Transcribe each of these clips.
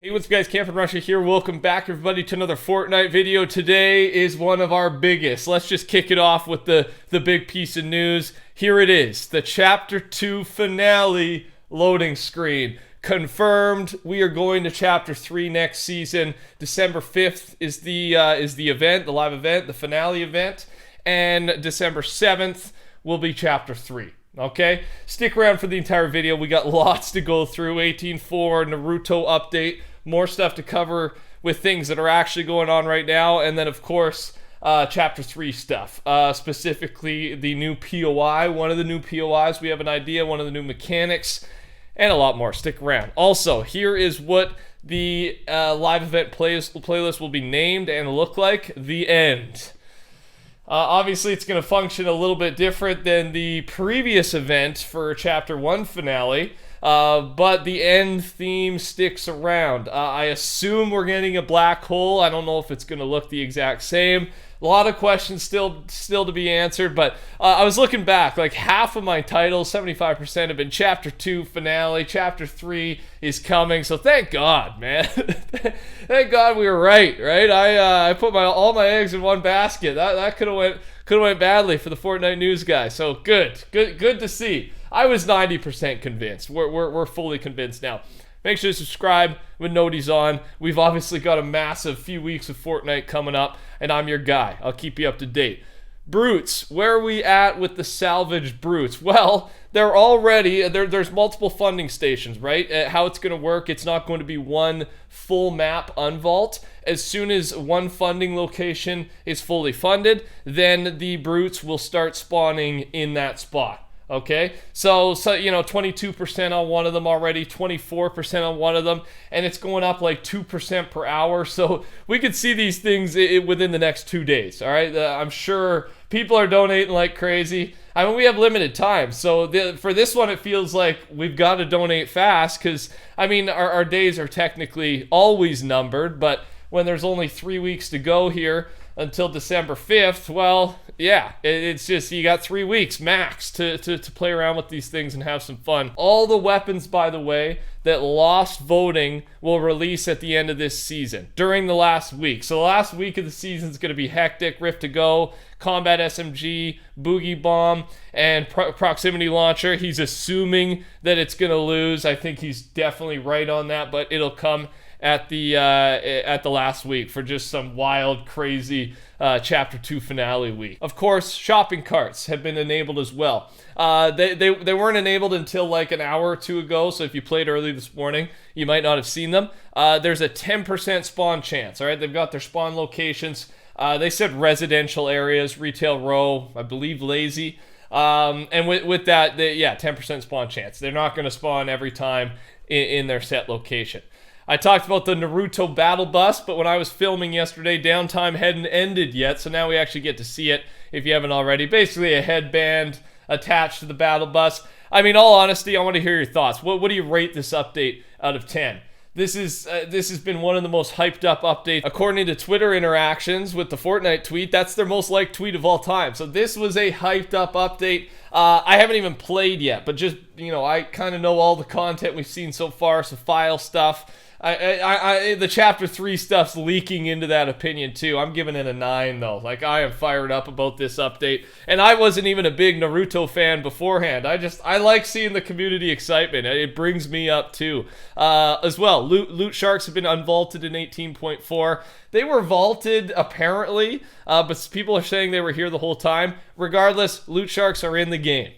Hey, what's up guys, TheCampingRusher here. Welcome back everybody to another Fortnite video. Today is one of our biggest. Let's just kick it off with the big piece of news. Here it is, the Chapter 2 finale loading screen. Confirmed, we are going to Chapter 3 next season. December 5th is the event, the live event, the finale event. And December 7th will be Chapter 3. Okay, stick around for the entire video. We got lots to go through. 18.4 Naruto update, more stuff to cover with things that are actually going on right now, and then of course chapter 3 stuff, specifically the new POI, one of the new POIs. We have an idea, one of the new mechanics, and a lot more. Stick around. Also, here is what the live event playlist will be named and look like. The End. Obviously, it's going to function a little bit different than the previous event for Chapter 1 finale, but the end theme sticks around. I assume we're getting a black hole. I don't know if it's going to look the exact same. A lot of questions still to be answered, but I was looking back, like half of my titles, 75%, have been Chapter 2 finale. Chapter 3 is coming, so thank God, man. Thank God we were right? I put all my eggs in one basket. That could have went badly for the Fortnite news guy. So good to see. I was 90% convinced. We're fully convinced now. Make sure to subscribe with noties on. We've obviously got a massive few weeks of Fortnite coming up, and I'm your guy. I'll keep you up to date. Brutes, where are we at with the salvaged brutes? Well, they're already, there's multiple funding stations, right? How it's going to work, it's not going to be one full map unvault. As soon as one funding location is fully funded, then the brutes will start spawning in that spot. Okay, so you know, 22% on one of them already, 24% on one of them, and it's going up like 2% per hour. So we could see these things within the next 2 days. All right, I'm sure people are donating like crazy. I mean, we have limited time, so for this one, it feels like we've got to donate fast because I mean, our days are technically always numbered, but when there's only 3 weeks to go here until December 5th, well, yeah, it's just, you got 3 weeks max to play around with these things and have some fun. All the weapons, by the way, that lost voting will release at the end of this season, during the last week. So the last week of the season is going to be hectic. Rift to Go, Combat SMG, Boogie Bomb, and Proximity Launcher. He's assuming that it's going to lose. I think he's definitely right on that, but it'll come at the last week for just some wild, crazy Chapter 2 finale week. Of course, shopping carts have been enabled as well. They weren't enabled until like an hour or two ago, so if you played early this morning, you might not have seen them. There's a 10% spawn chance, all right? They've got their spawn locations. They said residential areas, retail row, I believe lazy. And with that, 10% spawn chance. They're not going to spawn every time in their set location. I talked about the Naruto battle bus, but when I was filming yesterday, downtime hadn't ended yet, so now we actually get to see it if you haven't already. Basically a headband attached to the battle bus. I mean, all honesty, I want to hear your thoughts. What do you rate this update out of 10? This has been one of the most hyped up updates. According to Twitter interactions with the Fortnite tweet, that's their most liked tweet of all time. So this was a hyped up update. I haven't even played yet, but just, you know, I kind of know all the content we've seen so far, so file stuff. The Chapter 3 stuff's leaking into that opinion too. I'm giving it a 9 though. Like, I am fired up about this update. And I wasn't even a big Naruto fan beforehand. I like seeing the community excitement. It brings me up too. As well, loot sharks have been unvaulted in 18.4. They were vaulted apparently, but people are saying they were here the whole time. Regardless, loot sharks are in the game.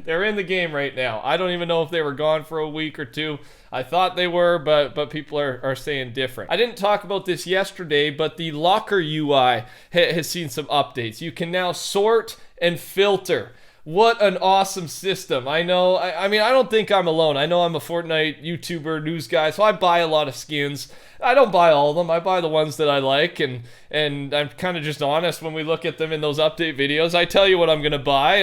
They're in the game right now. I don't even know if they were gone for a week or two. I thought they were, but people are saying different. I didn't talk about this yesterday, but the locker UI has seen some updates. You can now sort and filter. What an awesome system. I know, I mean, I don't think I'm alone. I know I'm a Fortnite YouTuber, news guy, so I buy a lot of skins. I don't buy all of them. I buy the ones that I like, and I'm kind of just honest when we look at them in those update videos. I tell you what I'm going to buy,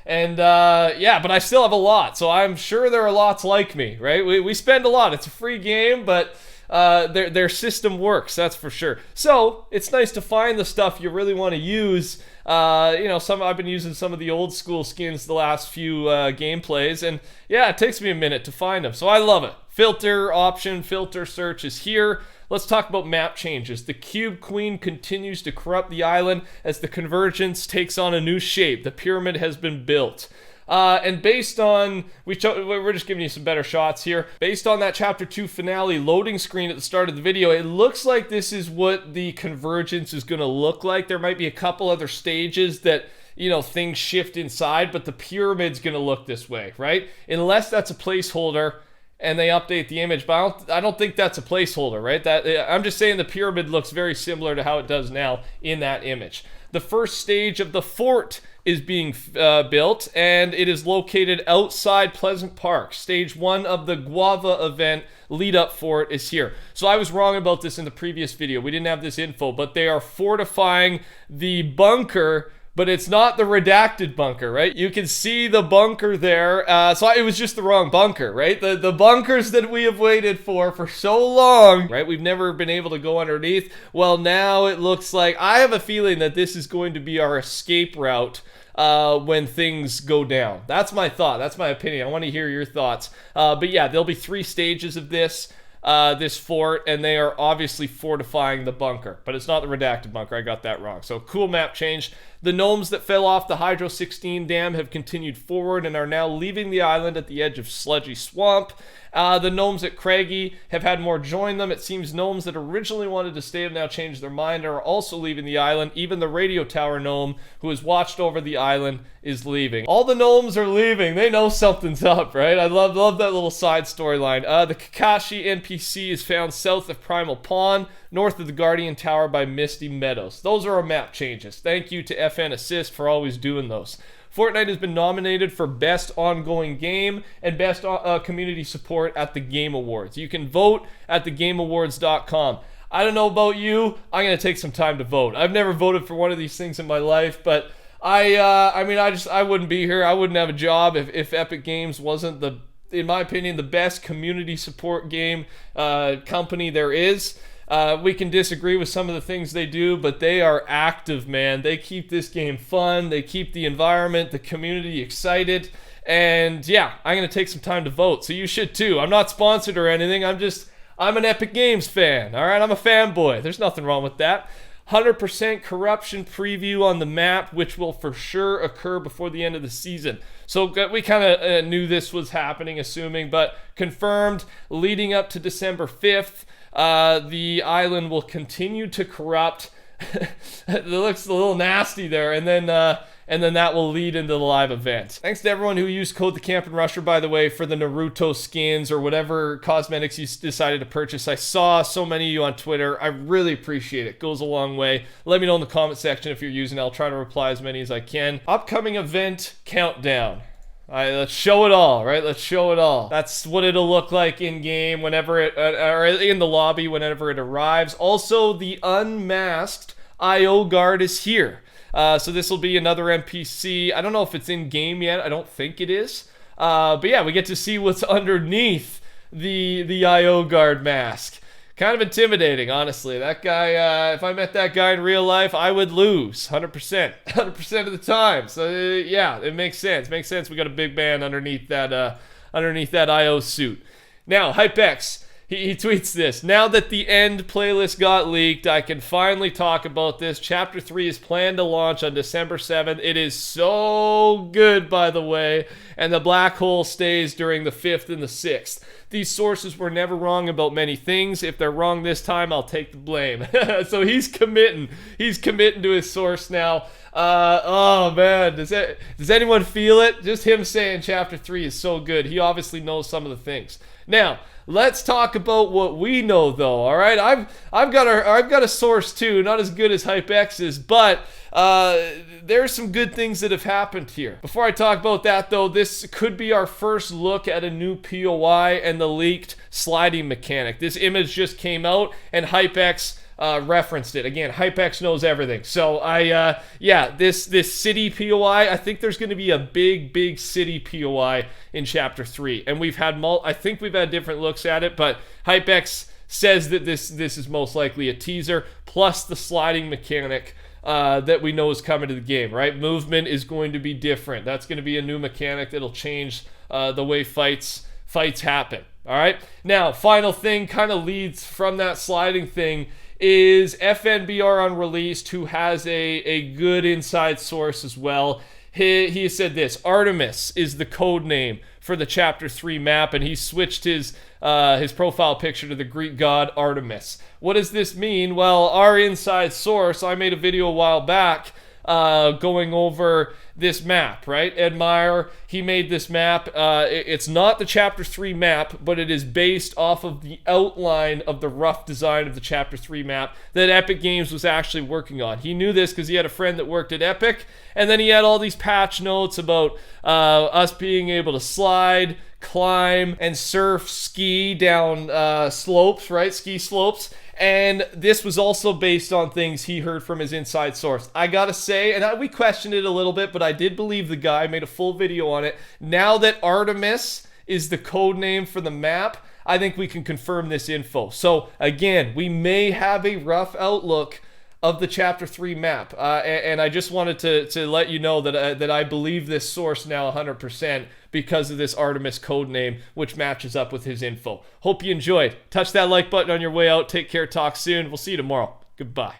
and yeah, but I still have a lot, so I'm sure there are lots like me, right? We spend a lot. It's a free game, but their system works, that's for sure. So it's nice to find the stuff you really want to use. You know, I've been using some of the old school skins the last few gameplays, and yeah, it takes me a minute to find them, so I love it. filter option, filter search is here. Let's talk about map changes. The Cube Queen continues to corrupt the island as the convergence takes on a new shape. The pyramid has been built. And based on, we're just giving you some better shots here. Based on that Chapter 2 finale loading screen at the start of the video, it looks like this is what the convergence is going to look like. There might be a couple other stages that, you know, things shift inside, but the pyramid's going to look this way, right? Unless that's a placeholder and they update the image, but I don't think that's a placeholder, right? I'm just saying the pyramid looks very similar to how it does now in that image. The first stage of the fort is being built, and it is located outside Pleasant Park. Stage 1 of the Guava event lead up for it is here. So I was wrong about this in the previous video. We didn't have this info, but they are fortifying the bunker, but it's not the redacted bunker, right? You can see the bunker there. So it was just the wrong bunker, right? The bunkers that we have waited for so long, right? We've never been able to go underneath. Well, now it looks like, I have a feeling that this is going to be our escape route when things go down. That's my thought. That's my opinion. I want to hear your thoughts. But yeah, there'll be 3 stages of this fort, and they are obviously fortifying the bunker, but it's not the redacted bunker. I got that wrong. So cool map change. The gnomes that fell off the Hydro 16 dam have continued forward and are now leaving the island at the edge of Sludgy Swamp. The gnomes at Craggy have had more join them. It seems gnomes that originally wanted to stay have now changed their mind and are also leaving the island. Even the radio tower gnome, who has watched over the island, is leaving. All the gnomes are leaving. They know something's up, right? I love that little side storyline. The Kakashi NPC is found south of Primal Pond, north of the Guardian Tower by Misty Meadows. Those are our map changes. Thank you to FN Assist for always doing those. Fortnite has been nominated for Best Ongoing Game and Best Community Support at the Game Awards. You can vote at thegameawards.com. I don't know about you. I'm going to take some time to vote. I've never voted for one of these things in my life, but I wouldn't be here. I wouldn't have a job if Epic Games wasn't in my opinion, the best community support game company there is. We can disagree with some of the things they do, but they are active, man. They keep this game fun. They keep the environment, the community excited. And yeah, I'm going to take some time to vote. So you should too. I'm not sponsored or anything. I'm an Epic Games fan. All right. I'm a fanboy. There's nothing wrong with that. 100% corruption preview on the map, which will for sure occur before the end of the season. So we kind of knew this was happening, assuming, but confirmed leading up to December 5th. The island will continue to corrupt. It looks a little nasty there, and then that will lead into the live event. Thanks to everyone who used code TheCampingRusher, by the way, for the Naruto skins or whatever cosmetics you decided to purchase. I saw so many of you on Twitter. I really appreciate it. Goes a long way. Let me know in the comment section if you're using it. I'll try to reply as many as I can. Upcoming event countdown. All right, let's show it all, right? Let's show it all. That's what it'll look like in-game whenever it, or in the lobby whenever it arrives. Also, the unmasked IO guard is here. So this will be another NPC. I don't know if it's in-game yet. I don't think it is. But yeah, we get to see what's underneath the IO guard mask. Kind of intimidating, honestly. That guy, if I met that guy in real life, I would lose 100%. 100% of the time. So yeah, it makes sense. Makes sense. We got a big man underneath that IO suit. Now, HypeX. He tweets this. Now that the end playlist got leaked, I can finally talk about this. Chapter 3 is planned to launch on December 7th. It is so good, by the way. And the black hole stays during the 5th and the 6th. These sources were never wrong about many things. If they're wrong this time, I'll take the blame. So he's committing. He's committing to his source now. Oh, man. Does anyone feel it? Just him saying Chapter 3 is so good. He obviously knows some of the things. Now, let's talk about what we know, though. All right, I've got a source too, not as good as HypeX's, but there's some good things that have happened here. Before I talk about that, though, this could be our first look at a new POI and the leaked sliding mechanic. This image just came out, and HypeX referenced it. Again, HypeX knows everything. So this city POI, I think there's going to be a big city POI in Chapter 3. And I think we've had different looks at it, but HypeX says that this is most likely a teaser, plus the sliding mechanic that we know is coming to the game, right? Movement is going to be different. That's going to be a new mechanic that'll change the way fights fights happen. All right. Now, final thing kind of leads from that sliding thing is FNBR Unreleased, who has a good inside source as well. He said this: Artemis is the code name for the Chapter 3 map, and he switched his profile picture to the Greek god Artemis. What does this mean? Well, our inside source, I made a video a while back going over this map, right? Ed Meyer, he made this map. It's not the Chapter 3 map, but it is based off of the outline of the rough design of the Chapter 3 map that Epic Games was actually working on. He knew this because he had a friend that worked at Epic, and then he had all these patch notes about us being able to slide, climb, and surf, ski down slopes, right? Ski slopes. And this was also based on things he heard from his inside source. I gotta say, and we questioned it a little bit, but I did believe the guy. Made a full video on it. Now that Artemis is the code name for the map, I think we can confirm this info. So again, we may have a rough outlook of the Chapter 3 map. And I just wanted to let you know that I believe this source now 100% because of this Artemis code name, which matches up with his info. Hope you enjoyed. Touch that like button on your way out. Take care. Talk soon. We'll see you tomorrow. Goodbye.